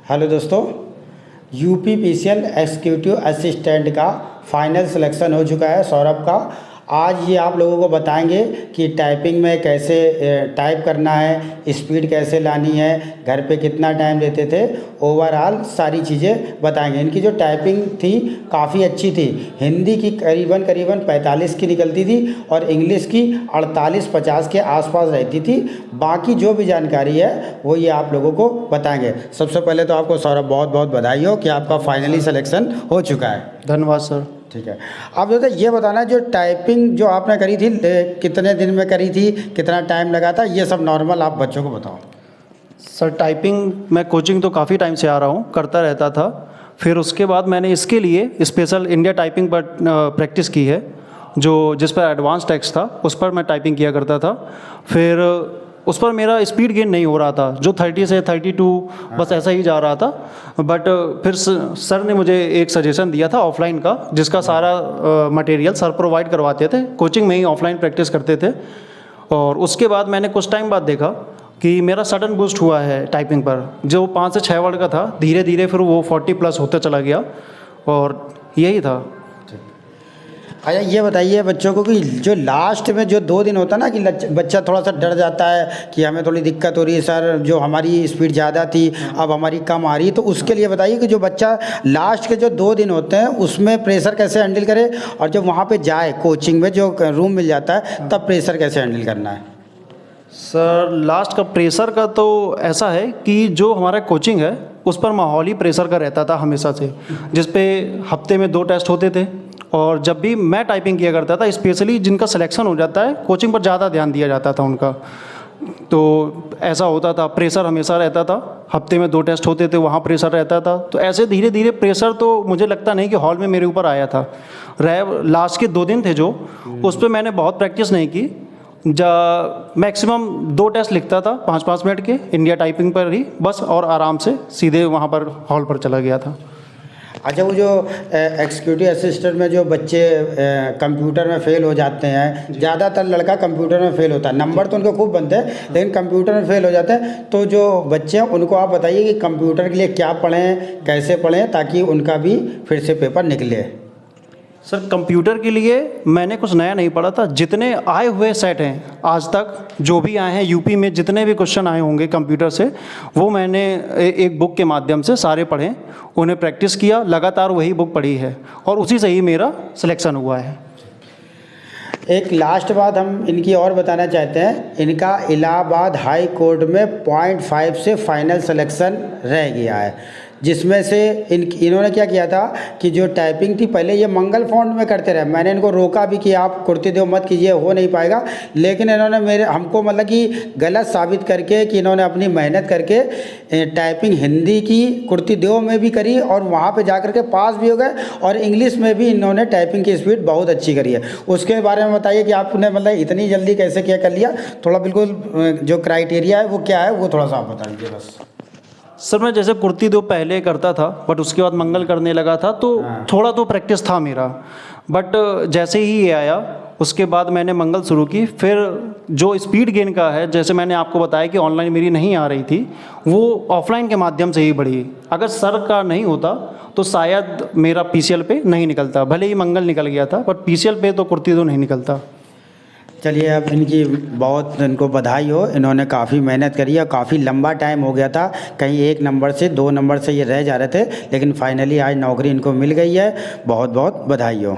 Hello दोस्तों, UPPCL executive assistant का final selection हो चुका है सौरभ का। आज ये आप लोगों को बताएंगे कि टाइपिंग में कैसे टाइप करना है, स्पीड कैसे लानी है, घर पे कितना टाइम देते थे, ओवरऑल सारी चीज़ें बताएंगे। इनकी जो टाइपिंग थी काफ़ी अच्छी थी। हिंदी की करीबन 45 की निकलती थी और इंग्लिश की 48-50 के आसपास रहती थी। बाकी जो भी जानकारी है वो ये आप लोगों को बताएंगे। सबसे पहले तो आपको सौरभ बहुत बहुत बधाई हो कि आपका फाइनली सिलेक्शन हो चुका है। धन्यवाद सर। ठीक है, आप जो ये बताना, जो टाइपिंग जो आपने करी थी कितने दिन में करी थी, कितना टाइम लगा था, ये सब नॉर्मल आप बच्चों को बताओ। सर टाइपिंग मैं कोचिंग तो काफ़ी टाइम से आ रहा हूँ, करता रहता था। फिर उसके बाद मैंने इसके लिए स्पेशल इंडिया टाइपिंग पर प्रैक्टिस की है, जिस पर एडवांस टेक्स्ट था उस पर मैं टाइपिंग किया करता था। फिर उस पर मेरा स्पीड गेन नहीं हो रहा था, जो 30 से 32 बस ऐसा ही जा रहा था। बट फिर सर ने मुझे एक सजेशन दिया था ऑफलाइन का, जिसका सारा मटेरियल सर प्रोवाइड करवाते थे, कोचिंग में ही ऑफलाइन प्रैक्टिस करते थे। और उसके बाद मैंने कुछ टाइम बाद देखा कि मेरा सडन बूस्ट हुआ है टाइपिंग पर, जो 5 से 6 वर्ड का था, धीरे धीरे फिर वो 40+ होता चला गया और यही था। अच्छा, ये बताइए बच्चों को कि जो लास्ट में जो 2 दिन होता ना कि बच्चा थोड़ा सा डर जाता है कि हमें थोड़ी दिक्कत हो रही है सर, जो हमारी स्पीड ज़्यादा थी अब हमारी कम आ रही है, तो उसके लिए बताइए कि जो बच्चा लास्ट के जो 2 दिन होते हैं उसमें प्रेशर कैसे हैंडल करे, और जब वहाँ पे जाए कोचिंग में जो रूम मिल जाता है तब प्रेशर कैसे हैंडल करना है। सर लास्ट का प्रेशर का तो ऐसा है कि जो हमारा कोचिंग है उस पर माहौली प्रेशर का रहता था हमेशा से, जिस पे हफ्ते में 2 टेस्ट होते थे। और जब भी मैं टाइपिंग किया करता था, स्पेशली जिनका सिलेक्शन हो जाता है, कोचिंग पर ज़्यादा ध्यान दिया जाता था उनका, तो ऐसा होता था, प्रेशर हमेशा रहता था। हफ्ते में 2 टेस्ट होते थे, वहाँ प्रेशर रहता था। तो ऐसे धीरे धीरे प्रेशर तो मुझे लगता नहीं कि हॉल में मेरे ऊपर आया था। लास्ट के 2 दिन थे जो, उस पर मैंने बहुत प्रैक्टिस नहीं की। मैक्सिमम 2 टेस्ट लिखता था 5-5 मिनट के इंडिया टाइपिंग पर ही बस, और आराम से सीधे वहाँ पर हॉल पर चला गया था। अच्छा, वो जो एग्जीक्यूटिव असिस्टेंट में जो बच्चे कंप्यूटर में फ़ेल हो जाते हैं, ज़्यादातर लड़का कंप्यूटर में फ़ेल होता है, नंबर तो उनको खूब बनते हैं लेकिन कंप्यूटर में फ़ेल हो जाते हैं, तो जो बच्चे हैं उनको आप बताइए कि कंप्यूटर के लिए क्या पढ़ें, कैसे पढ़ें, ताकि उनका भी फिर से पेपर निकले। सर कंप्यूटर के लिए मैंने कुछ नया नहीं पढ़ा था। जितने आए हुए सेट हैं आज तक, जो भी आए हैं यूपी में, जितने भी क्वेश्चन आए होंगे कंप्यूटर से, वो मैंने एक बुक के माध्यम से सारे पढ़े, उन्हें प्रैक्टिस किया, लगातार वही बुक पढ़ी है और उसी से ही मेरा सिलेक्शन हुआ है। एक लास्ट बात हम इनकी और बताना चाहते हैं, इनका इलाहाबाद हाई कोर्ट में 0.5 से फाइनल सिलेक्शन रह गया है, जिसमें से इन्होंने क्या किया था कि जो टाइपिंग थी पहले ये मंगल फॉन्ट में करते रहे। मैंने इनको रोका भी कि आप कुर्ती देव मत कीजिए, हो नहीं पाएगा, लेकिन इन्होंने हमको मतलब कि गलत साबित करके कि इन्होंने अपनी मेहनत करके टाइपिंग हिंदी की कुर्ती देव में भी करी और वहाँ पे जा कर के पास भी हो गए, और इंग्लिश में भी इन्होंने टाइपिंग की स्पीड बहुत अच्छी करी है। उसके बारे में बताइए कि आपने मतलब इतनी जल्दी कैसे क्या कर लिया, थोड़ा बिल्कुल जो क्राइटेरिया है वो क्या है वो थोड़ा सा आप बता दीजिए बस। सर मैं जैसे कुर्ती दो पहले करता था, बट उसके बाद मंगल करने लगा था, तो थोड़ा तो प्रैक्टिस था मेरा। बट जैसे ही ये आया उसके बाद मैंने मंगल शुरू की। फिर जो स्पीड गेन का है, जैसे मैंने आपको बताया कि ऑनलाइन मेरी नहीं आ रही थी, वो ऑफलाइन के माध्यम से ही बढ़ी। अगर सर का नहीं होता तो शायद मेरा पीसीएल पे नहीं निकलता, भले ही मंगल निकल गया था, बट पीसीएल पे तो कुर्ती दो नहीं निकलता। चलिए, अब इनकी बहुत इनको बधाई हो, इन्होंने काफ़ी मेहनत करी है, काफ़ी लंबा टाइम हो गया था, कहीं 1 नंबर से 2 नंबर से ये रह जा रहे थे, लेकिन फाइनली आज नौकरी इनको मिल गई है। बहुत बहुत बधाई हो।